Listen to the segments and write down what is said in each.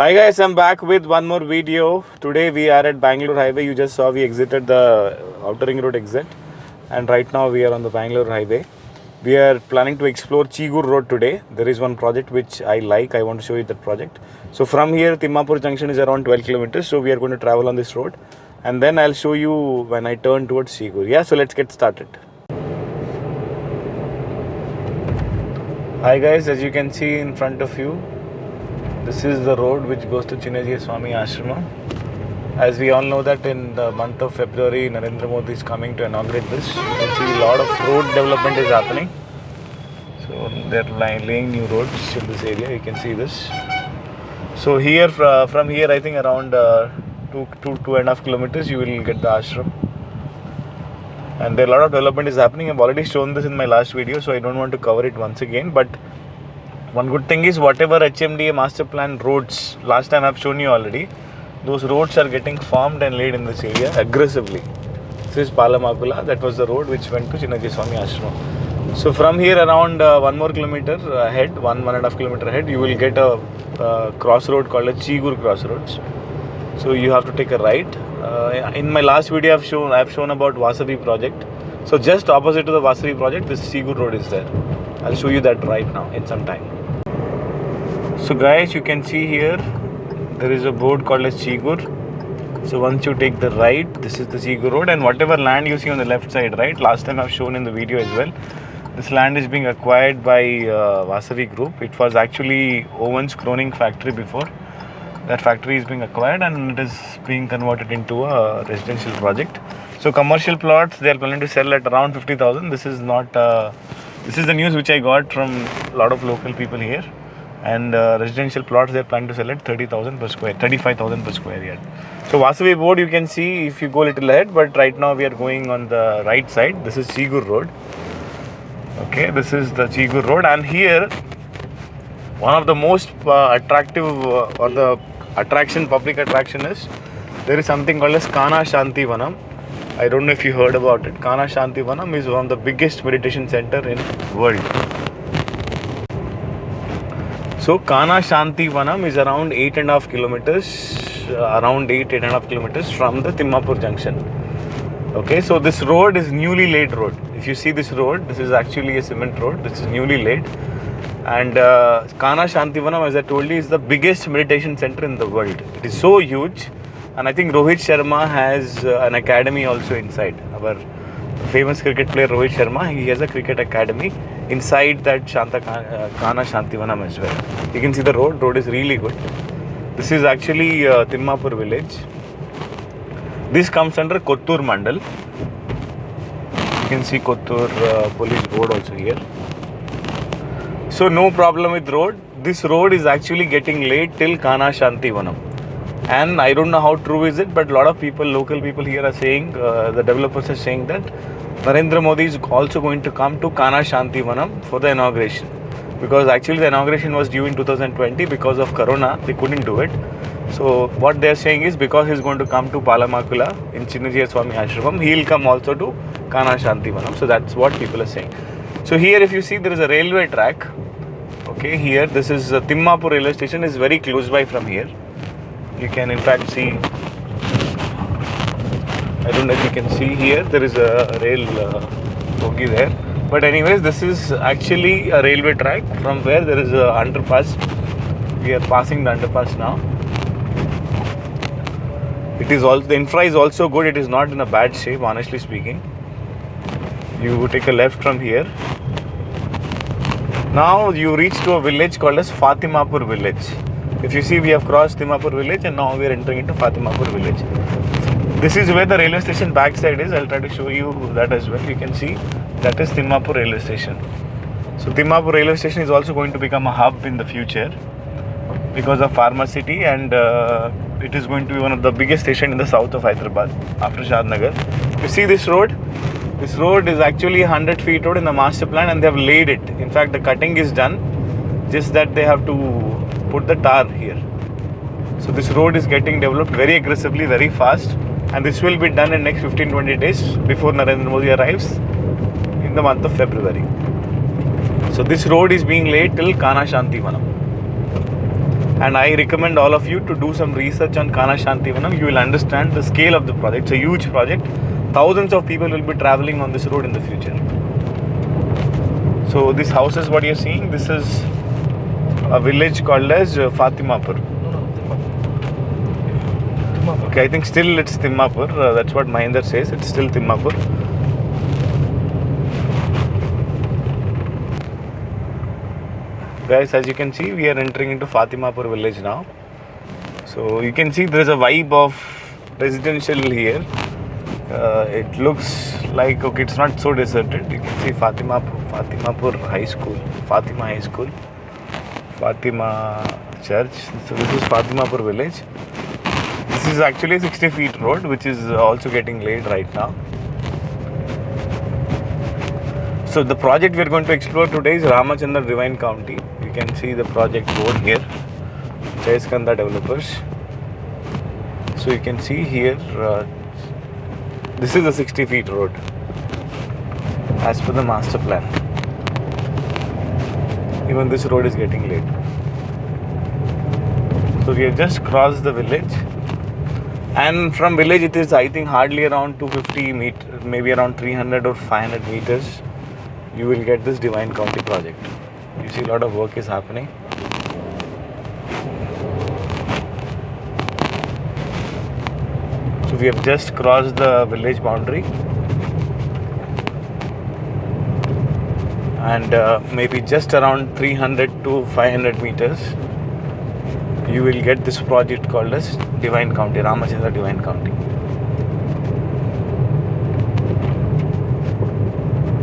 Hi guys, I'm back with one more video. Today we are at Bangalore Highway. You just saw we exited the Outer Ring Road exit, and right now we are on the Bangalore Highway. We are planning to explore Chigur Road today. There is one project which I like. I want to show you that project. So from here, Timmapur Junction is around 12 kilometers. So we are going to travel on this road, and then I'll show you when I turn towards Chigur. Yeah, so let's get started. Hi guys, as you can see in front of you, this is the road which goes to Chinnajiya Swami Ashrama. As we all know that in the month of February, Narendra Modi is coming to inaugurate this. You can see a lot of road development is happening. So they're laying new roads in this area. You can see this. So here, from here, I think around 2.5 kilometers, you will get the ashram. And there a lot of development is happening. I've already shown this in my last video, so I don't want to cover it once again. But one good thing is whatever HMDA master plan roads, last time I've shown you already, those roads are getting formed and laid in this area aggressively. This is Palamakula, that was the road which went to Chinnajiya Swami Ashram. So from here around 1 more kilometer ahead, 1.5 kilometer ahead, you will get a crossroad called a Chigur crossroads. So you have to take a right. In my last video I've shown about Vasavi project. So just opposite to the Vasavi project, this Chigur road is there. I'll show you that right now in some time. So guys, you can see here there is a board called as Chigur. So once you take the right, this is the Chigur road, and whatever land you see on the left side, right, last time I've shown in the video as well, this land is being acquired by Vasavi Group. It was actually Owens Croning factory before. That factory is being acquired and it is being converted into a residential project. So commercial plots they are planning to sell at around 50,000. This is not this is the news which I got from a lot of local people here. And residential plots they are planning to sell at 35,000 per square yard. So Vasavi board you can see if you go a little ahead, but right now we are going on the right side. This is Chigur road. Okay, this is the Chigur road, and here one of the most attractive or the public attraction is there is something called as Kana Shanti Vanam. I don't know if you heard about it. Kana Shanti Vanam is one of the biggest meditation center in world. So Kana Shanti Vanam is around 8.5 kilometers from the Timmapur junction. Okay, so this road is newly laid road. If you see this road, this is actually a cement road. This is newly laid. And Kana Shanti Vanam, as I told you, is the biggest meditation center in the world. It is so huge. And I think Rohit Sharma has an academy also inside. Our famous cricket player Rohit Sharma, he has a cricket academy inside that Kana Shanti Vanam as well. You can see the road is really good. This is actually Timmapur village. This comes under Kottur Mandal. You can see Kottur police board also here. So no problem with road. This road is actually getting laid till Kana Shanti Vanam. And I don't know how true is it, but a lot of people, local people here are saying, the developers are saying that Narendra Modi is also going to come to Kana Shanti Vanam for the inauguration. Because actually the inauguration was due in 2020 because of Corona, they couldn't do it. So what they are saying is because he is going to come to Palamakula in Chinnajiya Swami Ashram, he will come also to Kana Shanti Vanam. So that's what people are saying. So here if you see there is a railway track. Okay, here this is Timmapur railway station is very close by from here. You can in fact see, I don't know if you can see here, there is a rail bogie there. But anyways, this is actually a railway track from where there is a underpass. We are passing the underpass now. It is also, the infra is also good. It is not in a bad shape, honestly speaking. You take a left from here. Now you reach to a village called as Fatimapur village. If you see, we have crossed Timmapur village and now we are entering into Fatimapur village. This is where the railway station backside is. I'll try to show you that as well. You can see that is Timmapur railway station. So Timmapur railway station is also going to become a hub in the future because of Pharmacity, and it is going to be one of the biggest stations in the south of Hyderabad after Shadnagar. You see this road? This road is actually 100 feet road in the master plan and they have laid it. In fact, the cutting is done, just that they have to put the tar here. So this road is getting developed very aggressively, very fast, and this will be done in next 15-20 days before Narendra Modi arrives in the month of February. So this road is being laid till Kana Shanti Vanam. And I recommend all of you to do some research on Kana Shantivanam. You will understand the scale of the project. It's a huge project. Thousands of people will be traveling on this road in the future. So this house is what you're seeing. This is a village called as Fatimapur. Okay, I think still it's Timmapur. That's what Mahinder says. It's still Timmapur. Guys, as you can see, we are entering into Fatimapur village now. So you can see there is a vibe of residential here. It looks like, okay, it's not so deserted. You can see Fatimapur High School, Fatima High School, Fatima Church. So this is Fatimapur village. This is actually a 60 feet road, which is also getting laid right now. So the project we are going to explore today is Ramachandra Divine County. You can see the project board here, Jaiskanda Developers. So you can see here, this is a 60 feet road as per the master plan. Even this road is getting laid. So we have just crossed the village, and from village it is, I think, hardly around 250 meters, maybe around 300 or 500 meters. You will get this Divine County project. You see a lot of work is happening. So we have just crossed the village boundary, and maybe just around 300 to 500 meters you will get this project called as Divine County, Ramachandra Divine County.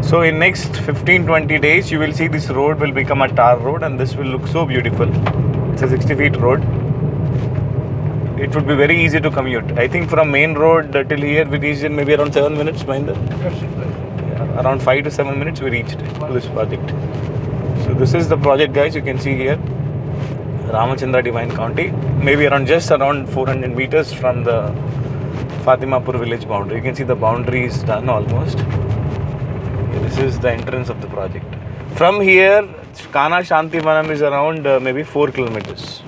So in next 15-20 days you will see this road will become a tar road, and this will look so beautiful. It's a 60 feet road. It would be very easy to commute. I think from main road till here we reached in maybe around 7 minutes, Mahinder? Yeah, around 5 to 7 minutes we reached to this project. So this is the project, guys. You can see here Ramachandra Divine County, maybe just around 400 meters from the Fatimapur village boundary. You can see the boundary is done almost. This is the entrance of the project. From here, Kana Shantivanam is around maybe 4 kilometers.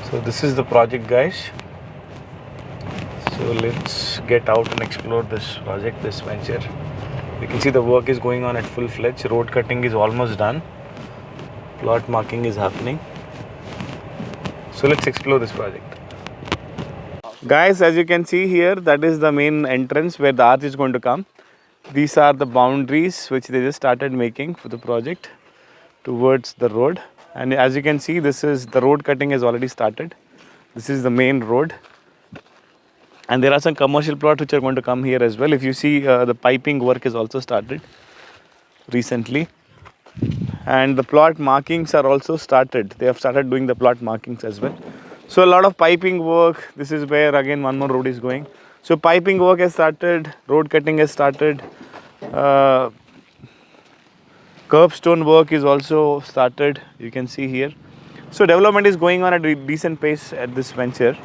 So this is the project, guys. So let's get out and explore this project, this venture. You can see the work is going on at full-fledged. Road cutting is almost done. Plot marking is happening. So let's explore this project. Guys, as you can see here, that is the main entrance where the arch is going to come. These are the boundaries which they just started making for the project towards the road. And as you can see, this is the road cutting has already started. This is the main road. And there are some commercial plots which are going to come here as well. If you see, the piping work is also started recently. And the plot markings are also started. They have started doing the plot markings as well. So a lot of piping work. This is where again one more road is going. So piping work has started, road cutting has started, curbstone work is also started. You can see here. So development is going on at a decent pace at this venture.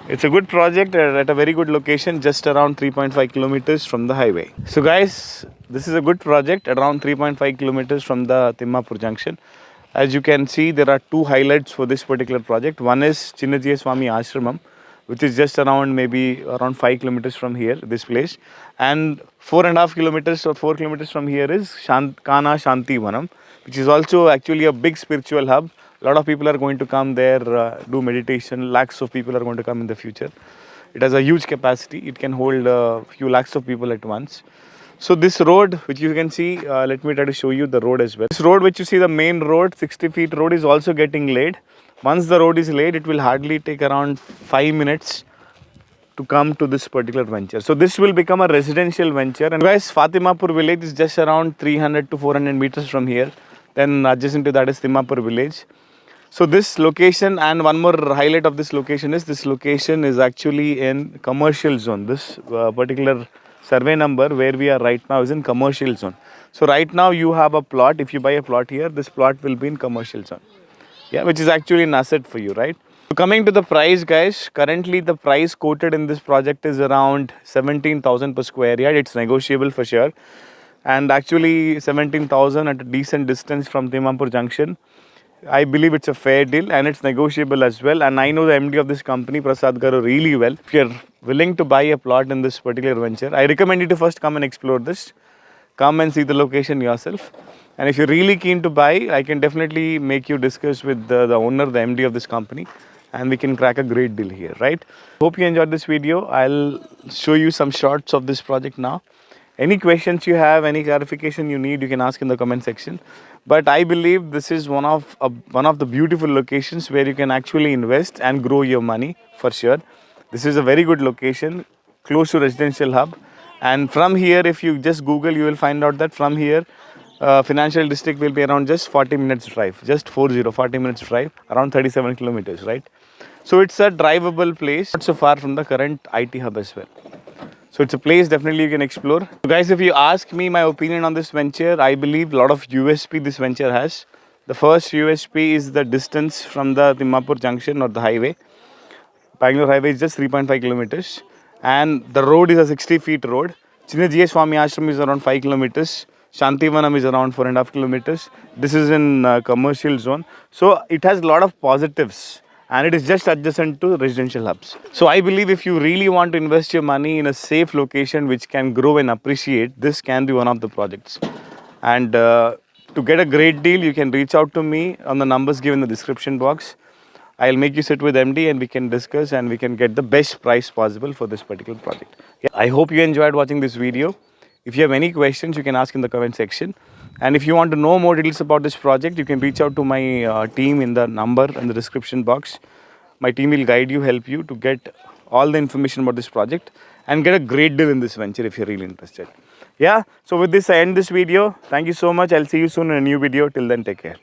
It's a good project at a very good location, just around 3.5 kilometers from the highway. So guys, this is a good project at around 3.5 kilometers from the Timmapur junction. As you can see, there are two highlights for this particular project. One is Chinnajiya Swami Ashramam, which is just around maybe around 5 kilometers from here, this place. And 4.5 kilometers or 4 kilometers from here is Kana Shantivanam, which is also actually a big spiritual hub. A lot of people are going to come there, do meditation. Lakhs of people are going to come in the future. It has a huge capacity. It can hold a few lakhs of people at once. So this road, which you can see, let me try to show you the road as well. This road, which you see, the main road, 60 feet road, is also getting laid. Once the road is laid, it will hardly take around 5 minutes to come to this particular venture. So this will become a residential venture. And guys, Fatimapur village is just around 300 to 400 meters from here. Then adjacent to that is Timmapur village. So this location, and one more highlight of this location is actually in commercial zone. This particular survey number where we are right now is in commercial zone. So right now you have a plot. If you buy a plot here, this plot will be in commercial zone. Yeah, which is actually an asset for you, right? Coming to the price, guys, currently the price quoted in this project is around 17,000 per square yard. It's negotiable for sure. And actually 17,000 at a decent distance from Timampur Junction. I believe it's a fair deal and it's negotiable as well. And I know the MD of this company, Prasad Garu, really well. If you're willing to buy a plot in this particular venture, I recommend you to first come and explore this. Come and see the location yourself. And if you're really keen to buy, I can definitely make you discuss with the owner, the MD of this company, and we can crack a great deal here, right? Hope you enjoyed this video. I'll show you some shots of this project now. Any questions you have, any clarification you need, you can ask in the comment section. But I believe this is one of the beautiful locations where you can actually invest and grow your money for sure. This is a very good location, close to residential hub. And from here, if you just Google, you will find out that from here, financial district will be around just 40 minutes drive, just 40 minutes drive, around 37 kilometers, right? So it's a drivable place, not so far from the current IT hub as well. So it's a place definitely you can explore. So guys, if you ask me my opinion on this venture, I believe a lot of USP this venture has. The first USP is the distance from the Timmapur junction or the highway. Bangalore highway is just 3.5 kilometers. And the road is a 60 feet road. Chinnajiya Swami Ashram is around 5 kilometers. Shantivanam is around 4.5 kilometers. This is in commercial zone. So it has a lot of positives. And it is just adjacent to residential hubs. So I believe if you really want to invest your money in a safe location which can grow and appreciate, this can be one of the projects. And to get a great deal, you can reach out to me on the numbers given in the description box. I'll make you sit with MD and we can discuss and we can get the best price possible for this particular project. Yeah, I hope you enjoyed watching this video. If you have any questions, you can ask in the comment section. And if you want to know more details about this project, you can reach out to my team in the number in the description box. My team will guide you, help you to get all the information about this project and get a great deal in this venture if you're really interested. Yeah, so with this, I end this video. Thank you so much. I'll see you soon in a new video. Till then, take care.